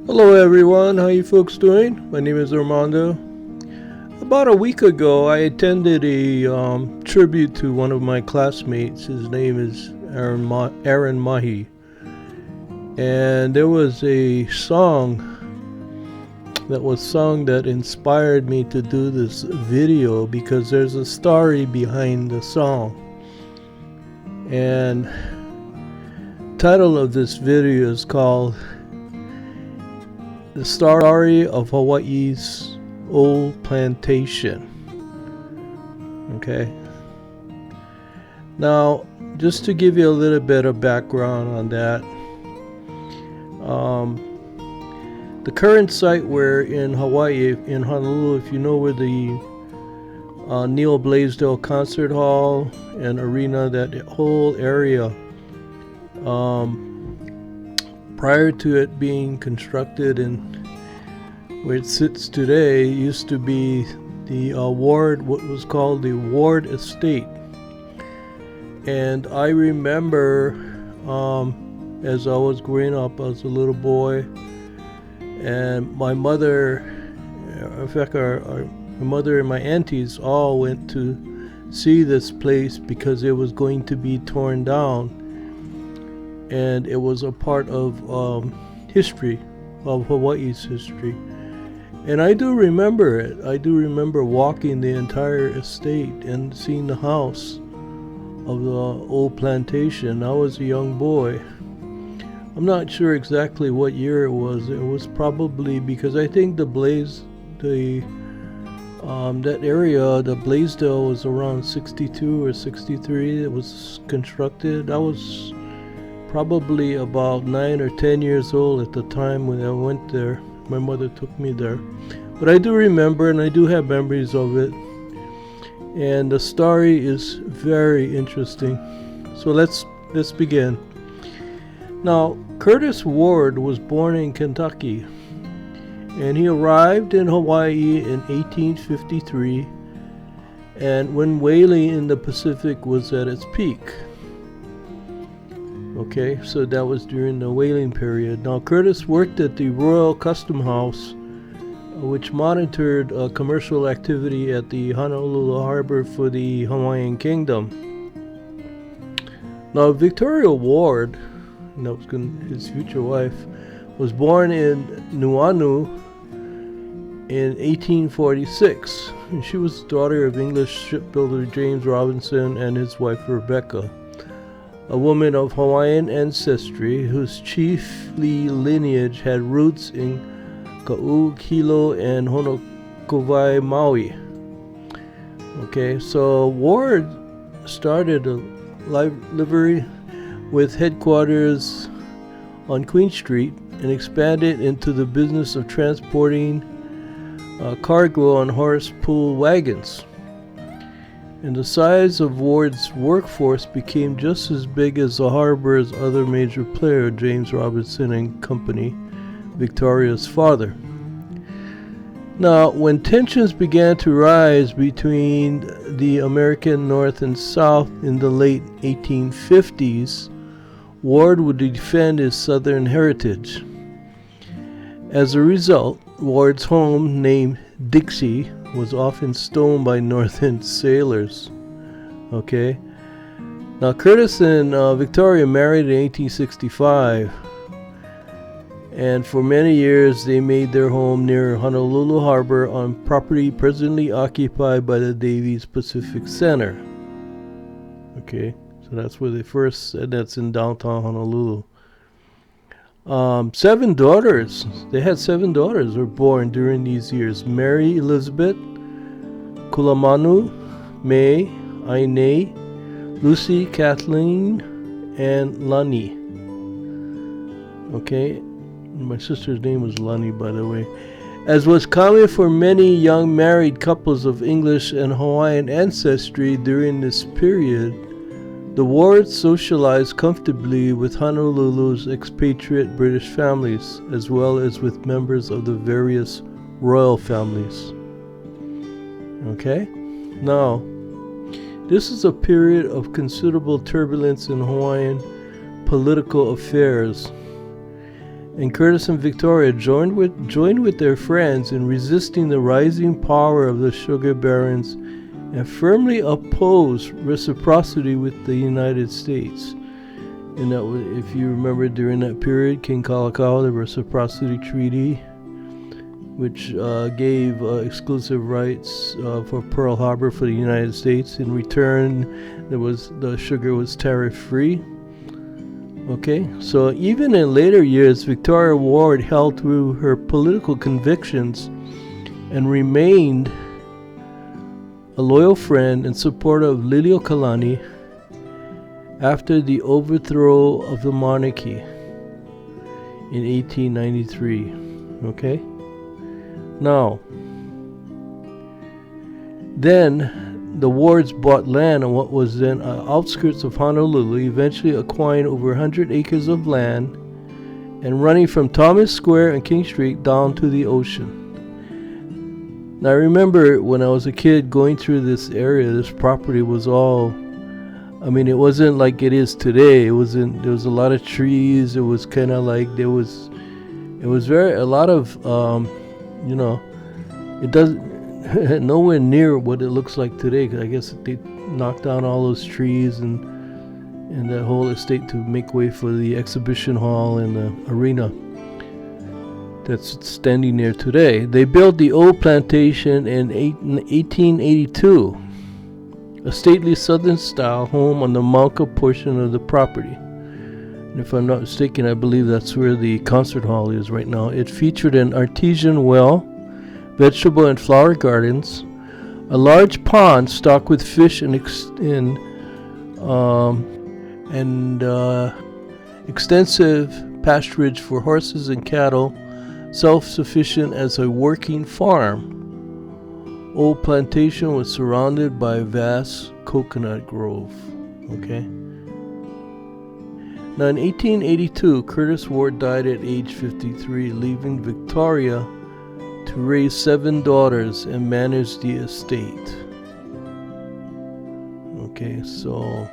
Hello everyone, how you folks doing? My name is Armando. About a week ago, I attended a tribute to one of my classmates. His name is Aaron Mahi. And there was a song that was sung that inspired me to do this video because there's a story behind the song. And the title of this video is called The Story of Hawaii's Old Plantation. Okay. Now, just to give you a little bit of background on that, the current site we're in Hawaii, in Honolulu, if you know where the Neil Blaisdell Concert Hall and Arena, that whole area, prior to it being constructed and where it sits today, used to be the Ward, what was called the Ward Estate. And I remember as I was growing up, I was a little boy, and my mother, in fact, my mother and my aunties all went to see this place because it was going to be torn down. And it was a part of history, of Hawaii's history. And I do remember it. I do remember walking the entire estate and seeing the house of the old plantation. I was a young boy. I'm not sure exactly what year it was. It was probably, because I think that area, the Blaisdell, was around 62 or 63. It was constructed. I was probably about 9 or 10 years old at the time when I went there. My mother took me there. But I do remember, and I do have memories of it. And the story is very interesting. So let's begin. Now, Curtis Ward was born in Kentucky, and he arrived in Hawaii in 1853, and when whaling in the Pacific was at its peak. Okay, so that was during the whaling period. Now, Curtis worked at the Royal Custom House, which monitored commercial activity at the Honolulu Harbor for the Hawaiian Kingdom. Now, Victoria Ward, that was his future wife, was born in Nuuanu in 1846. And she was the daughter of English shipbuilder James Robinson and his wife Rebecca, a woman of Hawaiian ancestry whose chiefly lineage had roots in Ka'u, Hilo, and Honokovai, Maui. Okay, so Ward started a livery with headquarters on Queen Street and expanded into the business of transporting cargo on horse-pull wagons. And the size of Ward's workforce became just as big as the harbor's other major player, James Robinson and Company, Victoria's father. Now, when tensions began to rise between the American North and South in the late 1850s, Ward would defend his Southern heritage. As a result, Ward's home, named Dixie, was often stoned by Northern sailors. Okay. Now, Curtis and Victoria married in 1865, and for many years they made their home near Honolulu Harbor on property presently occupied by the Davies Pacific Center. Okay, so that's where they first said. That's in downtown Honolulu. 7 daughters. They had 7 daughters were born during these years: Mary Elizabeth, Kulamanu, May, Aine, Lucy, Kathleen, and Lani. Okay, my sister's name was Lani, by the way. As was common for many young married couples of English and Hawaiian ancestry during this period, the Wards socialized comfortably with Honolulu's expatriate British families, as well as with members of the various royal families. Okay? Now, this is a period of considerable turbulence in Hawaiian political affairs, and Curtis and Victoria joined with their friends in resisting the rising power of the sugar barons and firmly opposed reciprocity with the United States. And that was, if you remember, during that period, King Kalakaua, the Reciprocity Treaty, which gave exclusive rights for Pearl Harbor for the United States. In return, the sugar was tariff-free. Okay, so even in later years, Victoria Ward held through her political convictions and remained a loyal friend and supporter of Liliuokalani after the overthrow of the monarchy in 1893. Okay? Now, then the Wards bought land on what was then outskirts of Honolulu, eventually acquiring over 100 acres of land and running from Thomas Square and King Street down to the ocean. Now I remember when I was a kid going through this area, this property was all, I mean, it wasn't like it is today. There was a lot of trees. It was kind of like it was a lot of, it doesn't, nowhere near what it looks like today. 'Cause I guess they knocked down all those trees and that whole estate to make way for the exhibition hall and the arena that's standing there today. They built the old plantation in 1882, a stately southern style home on the Mauka portion of the property. And if I'm not mistaken, I believe that's where the concert hall is right now. It featured an artesian well, vegetable and flower gardens, a large pond stocked with fish and extensive pasturage for horses and cattle, self-sufficient as a working farm. Old Plantation was surrounded by a vast coconut grove. Okay. Now in 1882, Curtis Ward died at age 53, leaving Victoria to raise 7 daughters and manage the estate. Okay, so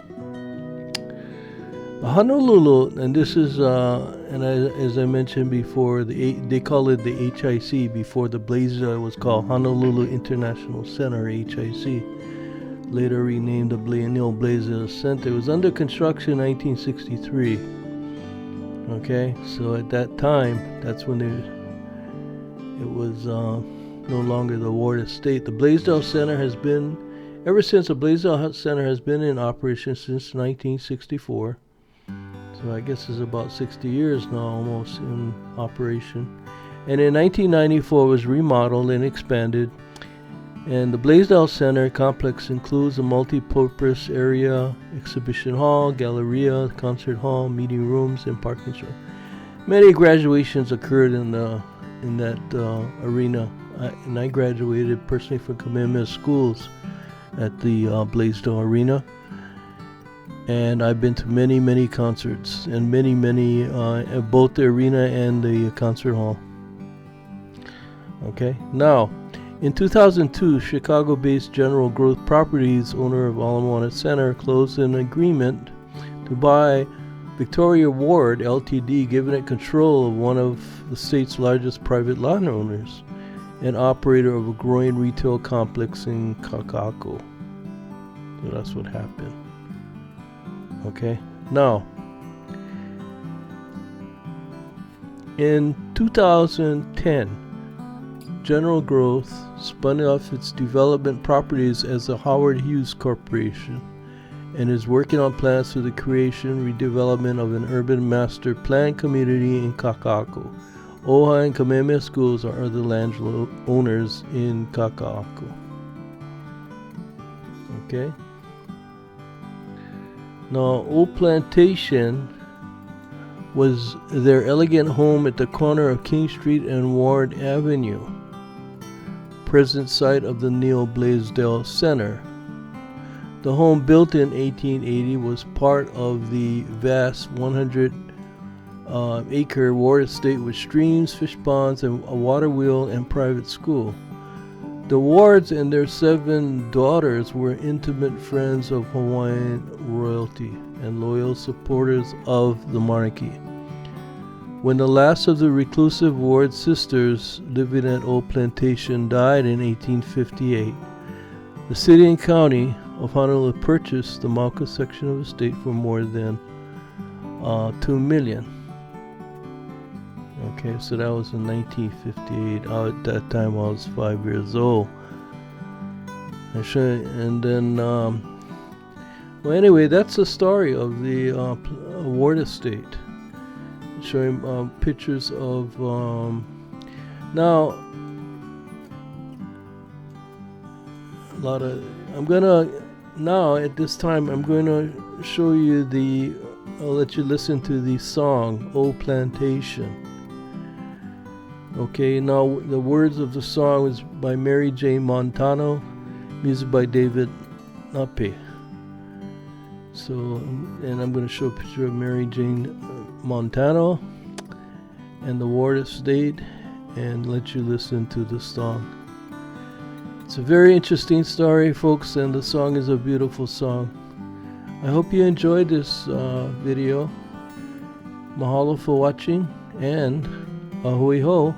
Honolulu, and this is, as I mentioned before, they call it the HIC. Before the Blaisdell, it was called Honolulu International Center, HIC. Later renamed the Neil Blaisdell Center. It was under construction in 1963. Okay, so at that time, that's when it was no longer the Ward Estate. The Blaisdell Center has been, ever since the Blaisdell Center has been in operation since 1964. So I guess it's about 60 years now almost in operation. And in 1994 it was remodeled and expanded. And the Blaisdell Center complex includes a multi-purpose area, exhibition hall, galleria, concert hall, meeting rooms, and parking structure. Many graduations occurred in that arena. And I graduated personally from Kamehameha Schools at the Blaisdell Arena. And I've been to many, many concerts and many, both the arena and the concert hall. Okay, now, in 2002, Chicago-based General Growth Properties, owner of Ala Moana Center, closed an agreement to buy Victoria Ward Ltd., giving it control of one of the state's largest private landowners and operator of a growing retail complex in Kaka'ako. So that's what happened. Okay, now, in 2010, General Growth spun off its development properties as the Howard Hughes Corporation and is working on plans for the creation and redevelopment of an urban master plan community in Kaka'ako. Oha and Kamehameha Schools are the land owners in Kaka'ako. Okay. Now, Old Plantation was their elegant home at the corner of King Street and Ward Avenue, present site of the Neil Blaisdell Center. The home, built in 1880, was part of the vast 100-acre Ward estate with streams, fish ponds, and a water wheel and private school. The Wards and their 7 daughters were intimate friends of Hawaiian royalty and loyal supporters of the monarchy. When the last of the reclusive Ward sisters living at Old Plantation died in 1858, the city and county of Honolulu purchased the Mauka section of the estate for more than $2 million. Okay, so that was in 1958. At that time I was 5 years old. And then, well, anyway, that's the story of the Ward estate. Showing pictures of now a lot of at this time I'm going to show you I'll let you listen to the song Old Plantation. Okay, now the words of the song is by Mary Jane Montano, music by David Nape. So, and I'm going to show a picture of Mary Jane Montano and the Ward estate and let you listen to the song. It's a very interesting story, folks, and the song is a beautiful song. I hope you enjoyed this video. Mahalo for watching, and ahui ho.